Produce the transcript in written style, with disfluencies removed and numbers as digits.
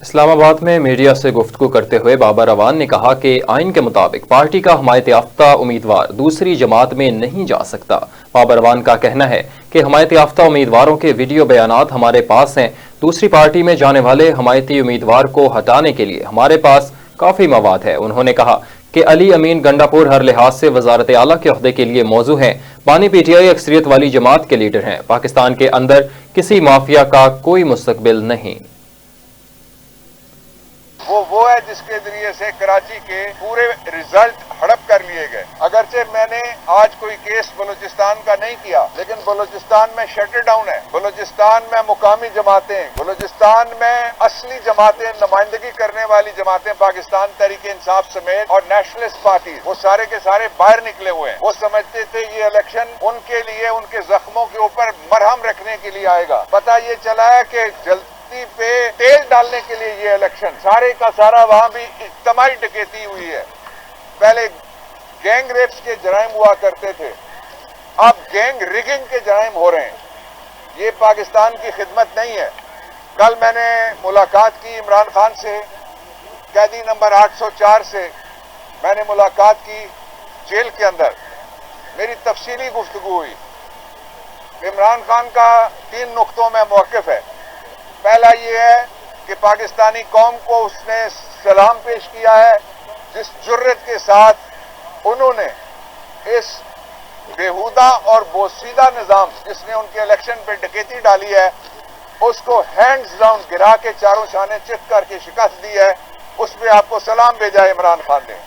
اسلام آباد میں میڈیا سے گفتگو کرتے ہوئے بابر اعوان نے کہا کہ آئین کے مطابق پارٹی کا حمایت یافتہ امیدوار دوسری جماعت میں نہیں جا سکتا۔ بابر اعوان کا کہنا ہے کہ حمایت یافتہ امیدواروں کے ویڈیو بیانات ہمارے پاس ہیں، دوسری پارٹی میں جانے والے حمایتی امیدوار کو ہٹانے کے لیے ہمارے پاس کافی مواد ہے۔ انہوں نے کہا کہ علی امین گنڈا پور ہر لحاظ سے وزارت اعلیٰ کے عہدے کے لیے موزوں ہیں۔ بانی پی ٹی آئی اکثریت والی جماعت کے لیڈر ہیں۔ پاکستان کے اندر کسی مافیا کا کوئی مستقبل نہیں۔ وہ ہے جس کے ذریعے سے کراچی کے پورے ریزلٹ ہڑپ کر لیے گئے۔ اگرچہ میں نے آج کوئی کیس بلوچستان کا نہیں کیا، لیکن بلوچستان میں شٹر ڈاؤن ہے، بلوچستان میں مقامی جماعتیں، بلوچستان میں اصلی جماعتیں، نمائندگی کرنے والی جماعتیں، پاکستان تحریک انصاف سمیت اور نیشنلسٹ پارٹی، وہ سارے کے سارے باہر نکلے ہوئے ہیں۔ وہ سمجھتے تھے یہ الیکشن ان کے لیے، ان کے زخموں کے اوپر مرہم رکھنے کے لیے آئے گا۔ پتہ یہ چلا ہے کہ پہ تیل ڈالنے کے لیے یہ الیکشن سارے کا سارا وہاں بھی اجتماعی ڈکیتی ہوئی ہے۔ پہلے گینگ ریپس کے جرائم ہوا کرتے تھے، اب گینگ ریگنگ کے جرائم ہو رہے ہیں۔ یہ پاکستان کی خدمت نہیں ہے۔ کل میں نے ملاقات کی عمران خان سے، قیدی نمبر 804 سے میں نے ملاقات کی جیل کے اندر، میری تفصیلی گفتگو ہوئی۔ عمران خان کا 3 نقطوں میں موقف ہے۔ پہلا یہ ہے کہ پاکستانی قوم کو اس نے سلام پیش کیا ہے، جس جرت کے ساتھ انہوں نے اس بےہودہ اور بوسیدہ نظام جس نے ان کے الیکشن پہ ڈکیتی ڈالی ہے، اس کو ہینڈز ڈاؤن گرا کے چاروں شانے چت کر کے شکست دی ہے، اس پہ آپ کو سلام بھیجا ہے عمران خان نے۔